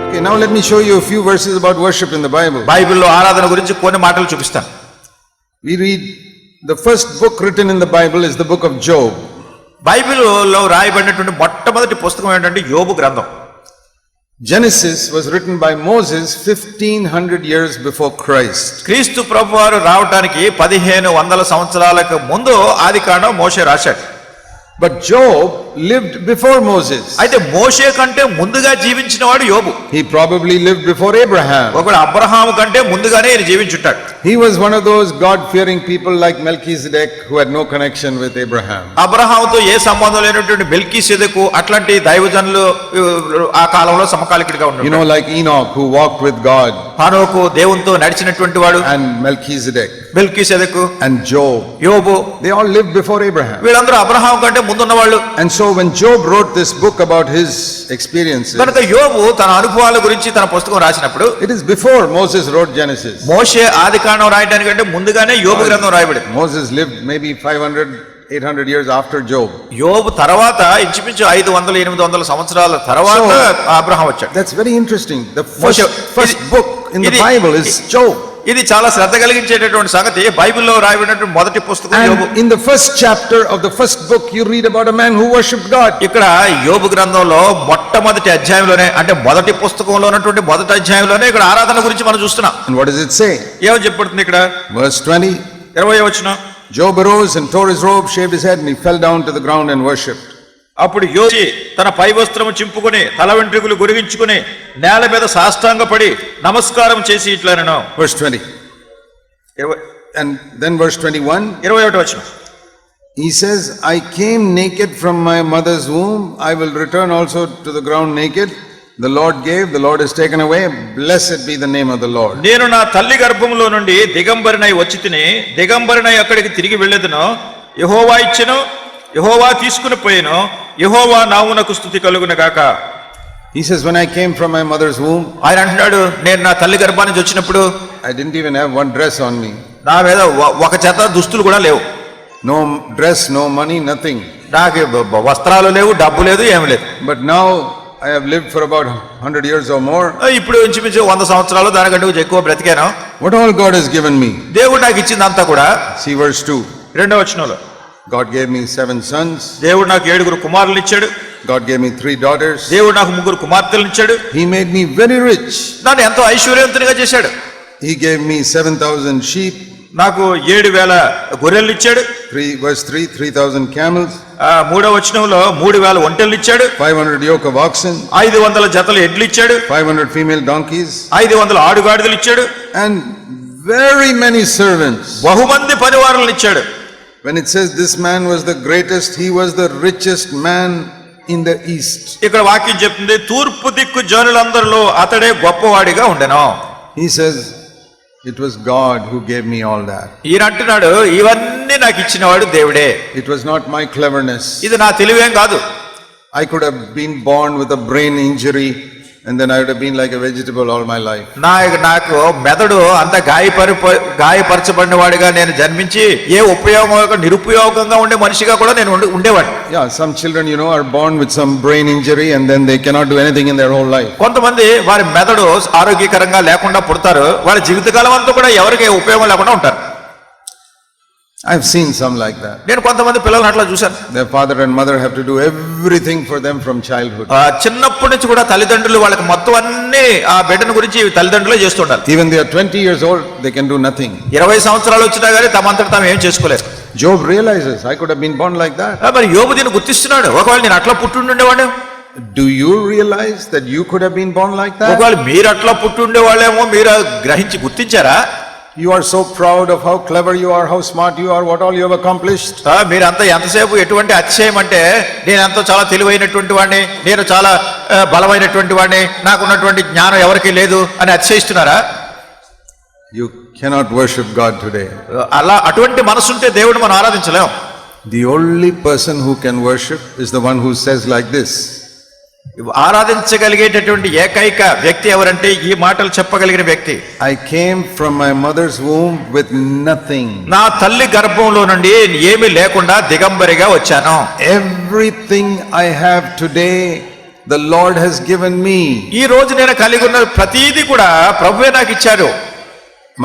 Okay, now let me show you a few verses about worship in the Bible. బైబిల్లో ఆరాధన గురించి కొన్ని మాటలు చూపిస్తాను. We read the first book written in the Bible is the book of Job. బైబిల్లో రాయబడినటువంటి మొట్టమొదటి పుస్తకం ఏంటంటే యోబు గ్రంథం. Genesis was written by Moses 1500 years before Christ. క్రీస్తు ప్రభువారు రావడానికి 1500 సంవత్సరాలకు ముందు ఆదికాండం మోషే రాశాడు. But Job lived before Moses. అయితే మోషే కంటే ముందుగా జీవించిన వాడు యోబు. He probably lived before Abraham. ఒకడు అబ్రహాము కంటే ముందుగానే ఈయన జీవించుంటాడు. He was one of those God-fearing people like Melchizedek who had no connection with Abraham. అబ్రహాముతో ఏ సంబంధం లేనటువంటి మెల్కీసెదెకు అట్లాంటి దైవజనులు ఆ కాలంలో సమకాలికుడిగా ఉన్నాడు. You know, like Enoch who walked with God. హనోకు దేవునితో నడిచినటువంటి వాడు. And Melchizedek. Melchizedek and Job. యోబు. They all lived before Abraham. వీళ్ళందరూ అబ్రహాము కంటే ముందున్న వాళ్ళు. And so when Job wrote this book about his experiences, కనుక యోబు తన అనుభవాల గురించి తన పుస్తకం రాసినప్పుడు it is before Moses wrote Genesis. మోషే ఆదికాండం రాయడానికంటే ముందుగానే యోబు గ్రంథం రాయబడింది. Moses lived maybe 500-800 years after Job. యోబు తర్వాత ఇంచుమించు 500-800 సంవత్సరాల తర్వాత అబ్రహాం వచ్చాడు. That's very interesting. The first book in the Bible is Job. ఇది చాలా శ్రద్ధ కలిగించేటటువంటి సంగతి. బైబిల్లో రాయబడినటువంటి మొదటి పుస్తకం యోబు. In the first chapter of the first book you read about a man who worshipped God. ఇక్కడ యోబు గ్రంథంలో మొట్టమొదటి అధ్యాయంలోనే అంటే మొదటి పుస్తకంలో ఉన్నటువంటి మొదటి అధ్యాయంలోనే ఇక్కడ ఆరాధన గురించి మనం చూస్తున్నాం. And what does it say? ఏమని చెప్పబడుతుంది ఇక్కడ? Verse 20. 20వ వచనం. Job arose and tore his robe, shaved his head, and he fell down to the ground and worshipped. అప్పుడు యోబు తన పై వస్త్రము చింపుకొని తల వెంట్రుకలు గొరిగించుకొని నేల మీద సాష్టాంగపడి నమస్కారం చేసి ఇట్లనెను. Verse 20. And then verse 21. 21వ వచనం. He says, I came naked from my mother's womb. I will return also to the ground naked. The Lord gave, the Lord has taken away. Blessed be the name of the Lord. నేను నా తల్లి గర్భములో నుండి దిగంబరినై వచ్చితిని, దిగంబరినై అక్కడికి తిరిగి వెళ్ళెదను. యెహోవా ఇచ్చెను, యెహోవా తీసుకుని పోయెను, యెహోవా నామమునకు స్తుతి కలుగును గాక. He says, when I came from my mother's womb, ఆయన అంటున్నాడు, నేను నా తల్లి గర్భాన్ని నుంచి వచ్చినప్పుడు I didn't even have one dress on me. నా మీద ఒక జత దుస్తులు కూడా లేవు. No dress, no money, nothing. నాకు వస్త్రాలు లేవు, డబ్బు లేదు, ఏమి లేదు. But now I have lived for about 100 years or more. ఇప్పుడు ఇంచుమించు 100 సంవత్సరాలు దానికంటే ఎక్కువ బ్రతికాను. What all God has given me? దేవుడు నాకు ఇచ్చిందంతా కూడా. See verse 2. 2వ వచనంలో God gave me 7 sons. దేవుడు నాకు 7 కుమారులు ఇచ్చాడు. God gave me 3 daughters. దేవుడు నాకు 3 కుమార్తెలను ఇచ్చాడు. He made me very rich. నన్ను ఎంతో ఐశ్వర్యవంతునిగా చేశాడు. He gave me 7,000 sheep. నాకు 7,000 గొర్రెలు ఇచ్చాడు. Verse 3, 3,000 camels. 3వ వచనంలో 3,000 ఒంటెలు ఇచ్చాడు. 500 yoke of oxen. 500 జతల ఎడ్లు ఇచ్చాడు. 500 female donkeys. 500 ఆడుగాడిదలు ఇచ్చాడు. And very many servants. బహుమంది పనివారులను ఇచ్చాడు. When it says this man was the greatest, he was the richest man in the east. ఇక్కడ వాక్యం చెప్తుంది, తూర్పు దిక్కు జనులందరిలో అతడే గొప్పవాడిగా ఉండెను. He says it was God who gave me all that. ఈయన అంటున్నాడు, ఇవన్నీ నాకు ఇచ్చినవాడు దేవుడే. It was not my cleverness. ఇది నా తెలివేం కాదు. I could have been born with a brain injury and then I would have been like a vegetable all my life. నాకు మెదడు అంత గాయపరచబడిన వాడిగా నేను జన్మించి ఏ నిరుపయోగంగా ఉండే మనిషిగా కూడా నేను ఉండేవాడిని. Yeah, some children are born with some brain injury and then they cannot do anything in their whole life. కొంతమంది వారి మెదడు ఆరోగ్యకరంగా లేకుండా పుడతారు, వాళ్ళ జీవితకాలం అంతా కూడా ఎవరికి ఉపయోగం లేకుండా ఉంటారు. I've seen some like that. నేను కొంతమంది పిల్లల్ని అట్లా చూశాను. Their father and mother have to do everything for them from childhood. చిన్నప్పటి నుంచి కూడా తల్లిదండ్రులు వాళ్ళకి మొత్తం అన్ని ఆ బిడ్డను గురించి తల్లిదండ్రులే చేస్తుంటారు. Even they are 20 years old, they can do nothing. 20 సంవత్సరాలు వచ్చినా కానీ తమంతట తాము ఏం చేసుకోలేరు. Job realizes, I could have been born like that. మరి యోబు దీన్ని గుర్తిస్తున్నాడు, ఒకవేళ నేను అట్లా పుట్టి ఉండేవాడు. Do you realize that you could have been born like that? ఒకవేళ మీరు అట్లా పుట్టి ఉండేవాళ్ళేమో మీరు గుర్తించారా? You are so proud of how clever you are, how smart you are, what all you have accomplished. మీరంతా ఎంతసేపు ఎటువంటి అతిశయం అంటే నేనంతా చాలా తెలివైనటువంటి వాడిని, నేను చాలా బలమైనటువంటి వాడిని, నాకున్నటువంటి జ్ఞానం ఎవరికీ లేదు అని అతిశయిస్తున్నారా? You cannot worship God today. అటువంటి మనసుంటే దేవుడు మనం ఆరాధించలేం. The only person who can worship is the one who says like this. ఆరాధించగలిగేటటువంటి ఏకైక వ్యక్తి ఎవరంటే ఈ మాటలు చెప్పగలిగిన వ్యక్తి. I came from my mother's womb with nothing. నా తల్లి గర్భంలో నుండి ఏమీ లేకుండా దిగంబరిగా వచ్చాను. Everything I have today, the Lord has given me. ఈ రోజు నేను కలిగి ఉన్న ప్రతిదీ కూడా ప్రభువే నాకు ఇచ్చారు.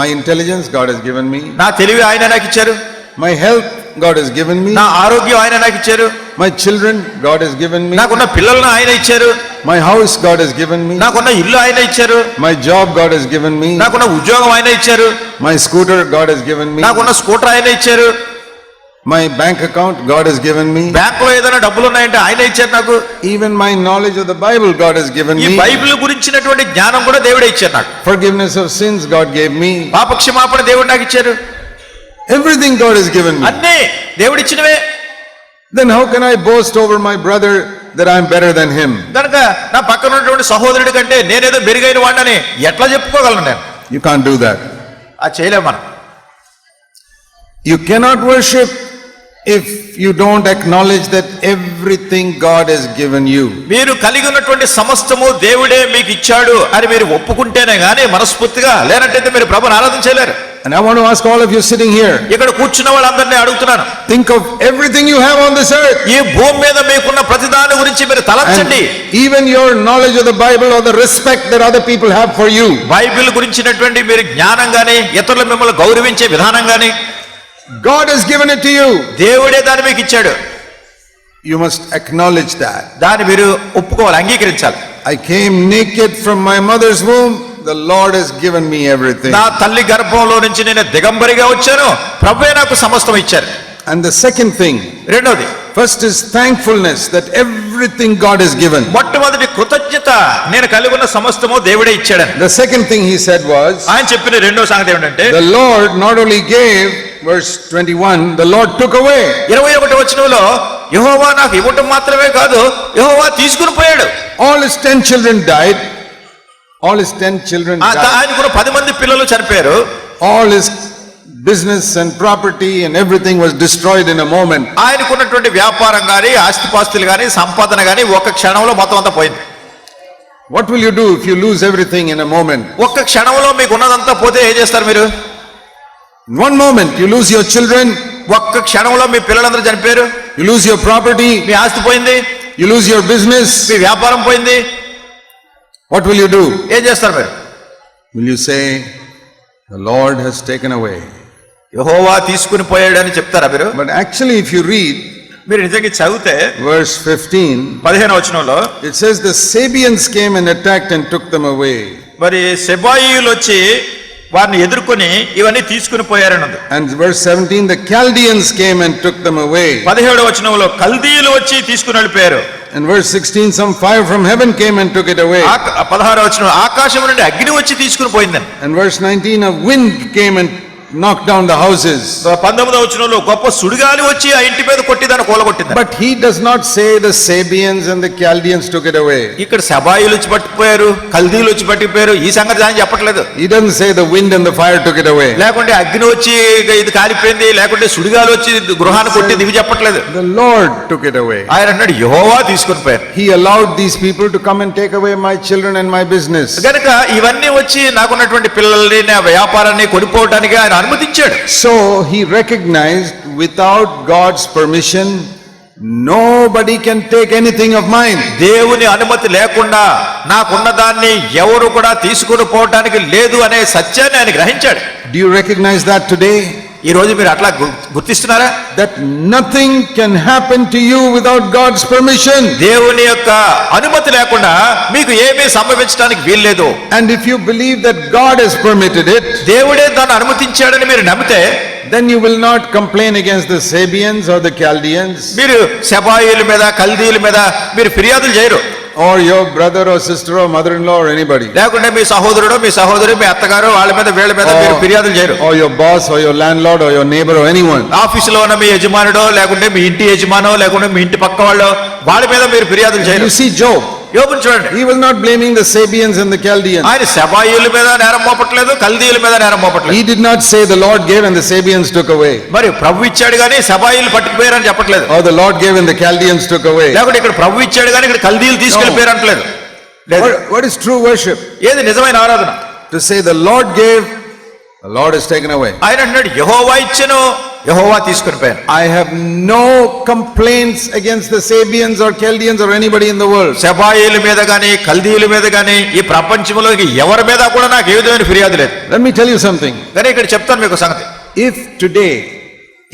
My intelligence, God has given me. నా తెలివి ఆయన నాకు ఇచ్చారు. My health, God has given me. నా ఆరోగ్యం ఆయన నాకు ఇచ్చారు. My children, God has given me. నాకున్న పిల్లలను ఆయన ఇచ్చారు. My house, God has given me. నాకున్న ఇల్లు ఆయన ఇచ్చారు. My job, God has given me. నాకున్న ఉద్యోగం ఆయన ఇచ్చారు. My scooter, God has given me. నాకున్న స్కూటర్ ఆయన ఇచ్చారు. My bank account, God has given me. బ్యాంకులో ఏదైనా డబ్బులు ఉన్నాయంటే ఆయన ఇచ్చారు నాకు. Even my knowledge of the Bible, God has given ఈ me. బైబిల్ గురించినటువంటి జ్ఞానం కూడా దేవుడే ఇచ్చారు నాకు. Forgiveness of sins, God gave me. పాప క్షమాపణ దేవుడు నాకు ఇచ్చారు. Everything God has given me. అన్నీ దేవుడు ఇచ్చినవే. Then how can I boast over my brother that I am better than him? కనుక నా పక్కన ఉన్నటువంటి సహోదరుడి కంటే నేనేదో మెరుగైన వాడిని ఎట్లా చెప్పుకోగలను నేను? You can't do that. అది చేయలేము మనం. You cannot worship if you don't acknowledge that everything God has given you. మీరు కలిగి ఉన్నటువంటి సమస్తము దేవుడే మీకు ఇచ్చాడు అని మీరు ఒప్పుకుంటేనే గానీ మనస్ఫూర్తిగా, లేనంటే మీరు ప్రభువుని ఆరాధించలేరు. And I want to ask all of you sitting here, ఇక్కడ కూర్చున్న వాళ్ళందరినీ అడుగుతున్నాను, think of everything you have on this earth. ఈ భూమి మీద మీకున్న ప్రతిదాని గురించి మీరు తలంచండి. And even your knowledge of the Bible or the respect that other people have for you. Bible గురించినటువంటి మీరు జ్ఞానం గాని, ఇతరులు మిమ్మల్ని గౌరవించే విధానం గాని God has given it to you. దేవుడే దాన్ని మీకు ఇచ్చాడు. You must acknowledge that. దాన్ని మీరు ఒప్పుకోవాలి, అంగీకరించాలి. I came naked from my mother's womb. The Lord has given me everything. నా తల్లి గర్భంలో నుంచి నేను దిగంబరిగా వచ్చాను, ప్రభువే నాకు సమస్తం ఇచ్చారు. And the second thing, రెండోది, first is thankfulness that everything God has given. మొట్టమొదటి కృతజ్ఞత, నేను కలిగి ఉన్న సమస్తము దేవుడే ఇచ్చాడని. The second thing he said was, ఆయన చెప్పిన రెండో సంగతి ఏమిటంటే, the Lord not only gave, verse 21, the Lord took away. 21వ వచనంలో యెహోవా నాకు ఇవ్వటం మాత్రమే కాదు, యెహోవా తీసుకుని పోయాడు. All his 10 children died. All his 10 children died. ఆయనకు 10 మంది పిల్లలు చనిపోయారు. All his business and property and everything was destroyed in a moment. ఆయనకున్నటువంటి వ్యాపారం గాని, ఆస్తిపాస్తులు గాని, సంపాదన గాని ఒక క్షణంలో మొత్తం అంతా పోయింది. What will you do if you lose everything in a moment? ఒక్క క్షణంలో మీకు ఉన్నదంతా పోతే ఏం చేస్తారు మీరు? In one moment you lose your children, ఒక్క క్షణంలో మీ పిల్లలందరూ చనిపోయారు. you lose your property, మీ ఆస్తి పోయింది, you lose your business. మీ వ్యాపారం పోయింది. What will you do? ఏం చేస్తారు మీరు? Will you say, the Lord has taken away? యెహోవా తీసుకుని పోయాడు అని చెప్తారా మీరు? But actually if you read మీరు నిజంగా చదివితే verse 15, 15వ వచనంలో it says the Sabians came and attacked and took them away. మరి సెబాయియులు వచ్చి వారిని ఎదుర్కొని ఇవన్నీ తీసుకుని పోయారని ఉంది. And verse 17, the Chaldeans came and took them away. 17వ వచనంలో కల్దీయులు వచ్చి తీసుకుని వెళ్ళిపోయారు. And verse 16, some fire from heaven came and took it away. 16వ వచనం ఆకాశం నుండి అగ్ని వచ్చి తీసుకుని పోయిందని. And verse 19, a wind came and knocked down the houses. 19వ వచనంలో గొప్ప సుడిగాలి వచ్చి ఆ ఇంటి మీద కొట్టి దాన్ని కూలగొట్టింది. But he does not say the Sabians and the Chaldeans took it away. ఇక్కడ సెబాయిలు వచ్చి పట్టుకుపోయారు, కల్దీయులు వచ్చి పట్టుకుపోయారు, ఈ సంగతి ఆయన చెప్పట్లేదు. He doesn't say the wind and the fire took it away. లేకుంటే అగ్ని వచ్చి ఇది కాలిపోయింది, లేకుంటే సుడిగాలి వచ్చి గృహాన్ని కొట్టింది, ఇవి చెప్పట్లేదు. The Lord took it away. ఆయన అన్నాడు యెహోవా తీసుకుని పోయారు. He allowed these people to come and take away my children and my business. గనుక ఇవన్నీ వచ్చి నాకున్నటువంటి పిల్లల్ని, నా వ్యాపారాన్ని కొనిపోవడానికి ఆయన అనుమతించాడు. So he recognized without God's permission, nobody can take anything of mine. దేవుని అనుమతి లేకుండా నాకున్న దాన్ని ఎవరు కూడా తీసుకుని పోవటానికి లేదు అనే సత్యాన్ని ఆయన గ్రహించాడు. Do you recognize that today? ఈ రోజు మీరు అట్లా గుర్తిస్తున్నారా? That nothing can happen to you without God's permission. దేవుని యొక్క అనుమతి లేకుండా మీకు ఏమీ సంభవించడానికి వీల్లేదు. And if you believe that God has permitted it, దేవుడే దాన్ని అనుమతించాడని మీరు నమ్మితే, then you will not complain against the Sabians or the Chaldeans, మీరు సెబాయిల మీద, కల్దీయుల మీద మీరు ఫిర్యాదులు చేయరు. or your brother or sister or mother-in-law or anybody, లేకుంటే మీ సహోదరుడు, మీ సహోదరి, మీ అత్తగారు వాళ్ళ మీద, వీళ్ళ మీద మీరు ఫిర్యాదులు చేయరు. or your boss or your landlord or your neighbor or anyone. ఆఫీసులో ఉన్న మీ యజమానుడో, లేకుంటే మీ ఇంటి యజమానో, లేకుంటే మీ ఇంటి పక్క వాళ్ళు, వాళ్ళ మీద మీరు ఫిర్యాదులు చేయరు. You see Job. యోబుని చూడండి, He was not blaming the Sabians and the Chaldeans. ఆయన శబాయిల మీద నేరం మోపట్లేదు, కల్దీయుల మీద నేరం మోపట్లేదు. He did not say the Lord gave and the Sabians took away, మరి ప్రభు ఇచ్చాడు గానీ శబాయిలు పట్టుకుపోయారని చెప్పట్లేదు, or the Lord gave and the Chaldeans took away. లేకుంటే ఇక్కడ ప్రభు ఇచ్చాడు గానీ ఇక్కడ కల్దీయులు తీసుకెళ్లిపోయారు అంటలేదు. లేదు. What is true worship? ఏది నిజమైన ఆరాధన? To say the Lord gave, the Lord is taken away. ఆయన అంటున్నాడు యెహోవా ఇచ్చెను, యెహోవా తీసుకుని పోయాను. I have no complaints against the Sabians or Chaldeans or anybody in the world. శబాయిల మీద గానీ కల్దీయుల మీద గానీ ఈ ప్రపంచంలో ఎవరి మీద కూడా నాకు ఏ విధమైన ఫిర్యాదు లేదు. Let me tell you something. కానీ ఇక్కడ చెప్తాను మీకు సంగతి. If today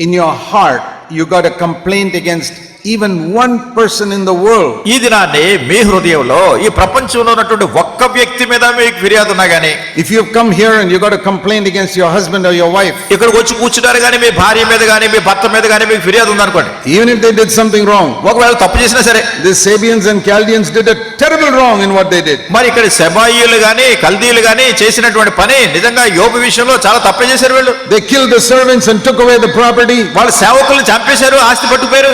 in your heart you got a complaint against even one person in the world, ఈ దినాన్ని మీ హృదయంలో ఈ ప్రపంచంలో ఉన్నటువంటి ఒక్క వ్యక్తి మీద మీకు ఫిర్యాదు ఉన్నా గానీ, if you have come here and you got a complaint against your husband or your wife, ఇక్కడికి వచ్చి కూర్చున్నారు గానీ మీ భార్య మీద గానీ మీ భర్త మీద గానీ మీకు ఫిర్యాదు ఉందనుకోండి, even if they did something wrong, ఒకవేళ తప్పు చేసినా సరే, the Sabians and Chaldeans did a terrible wrong in what they did. మరి ఇక్కడ శబాయిలు గానీ కల్దీయులు గానీ చేసినటువంటి పని నిజంగా యోబు విషయంలో చాలా తప్పే చేశారు. వీళ్ళు They killed the servants and took away the property, వాళ్ళ సేవకులను చంపేశారు, ఆస్తి పట్టుకుపోయారు.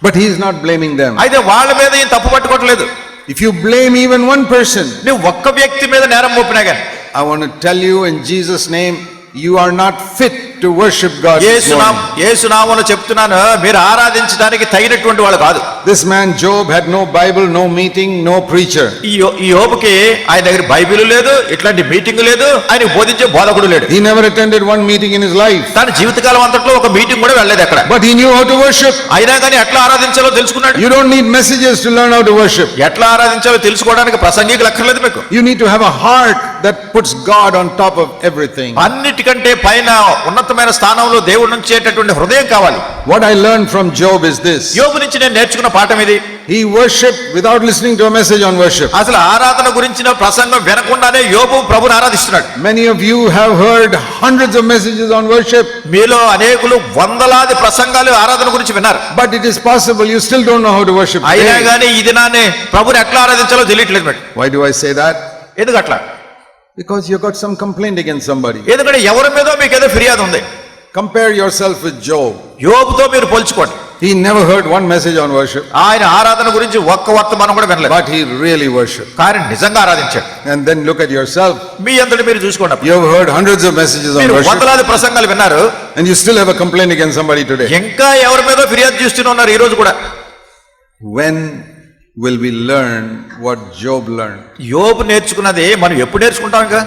but he is not blaming them. అయితే వాళ్ళ మీద ఏం తప్పు పట్టుకోవట్లేదు. If you blame even one person, నువ్వు ఒక్క వ్యక్తి మీద నేరం మోపినా గానీ, I want to tell you in Jesus' name, you are not fit to worship God this morning. యేసునామములో చెప్తున్నాను, మీరు ఆరాధించడానికి తగినటువంటి వాళ్ళు కాదు. This man Job had no Bible, no meeting, no preacher. ఈ యోబుకి ఆయన దగ్గర బైబిల్ లేదు, ఇట్లాంటి మీటింగ్ లేదు, ఆయన బోధించే బోధకుడు లేడు. He never attended one meeting in his life, తన జీవితకాలం అంతట్లో ఒక మీటింగ్ కూడా వెళ్ళలేదు అక్కడ. but he knew how to worship. అయినా కానీ ఎట్లా ఆరాధించాలో తెలుసుకున్నాడు. You don't need messages to learn how to worship. ఎట్లా ఆరాధించాలో తెలుసుకోవడానికి ప్రసంగికులు అక్కర్లేదు మీకు. You need to have a heart that puts God on top of everything. అన్నిటికంటే పైన ఉన్నతమైన స్థానంలో దేవుడు నుంచేటటువంటి హృదయం కావాలి. What I learned from Job is this. యోబు నుంచి నేను నేర్చుకున్న పాఠం ఇది. He worshipped without listening to a message on worship. అసలు ఆరాధన గురించిన ప్రసంగం వినకుండానే యోబు ప్రభుని ఆరాధిస్తున్నాడు. Many of you have heard hundreds of messages on worship, మీలో అనేకులు వందలాది ప్రసంగాలు ఆరాధన గురించి విన్నారు. but it is possible you still don't know how to worship అయినా today. కానీ ఈ దినాన్ని ప్రభుని ఎట్లా ఆరాధించాలో తెలియట్లేదు madam. Why do I say that? ఎందుకు అట్లా? Because you got some complaint against somebody. ఎందుకంటే ఎవరి మీద మీకు ఏదో ఫిర్యాదు ఉంది. Compare yourself with Job. యోబుతో మీరు పోల్చుకోండి. He never heard one message on worship, ఆయన ఆరాధన గురించి ఒక్క వర్తమానం కూడా వినలేదు, but he really worshiped. కానీ నిజంగా ఆరాధించాడు. And then look at yourself. మీ అందరి మీరు చూసుకోండి. You have heard hundreds of messages on మీరు worship, వందలాది ప్రసంగాలు విన్నారు, and you still have a complaint against somebody today. ఇంకా ఎవరి మీద ఫిర్యాదు చేస్తూనే ఉన్నారు ఈ రోజు కూడా. When will we learn what Job learned? యోబు నేర్చుకున్నది మనం ఎప్పుడు నేర్చుకుంటాం ఇంకా?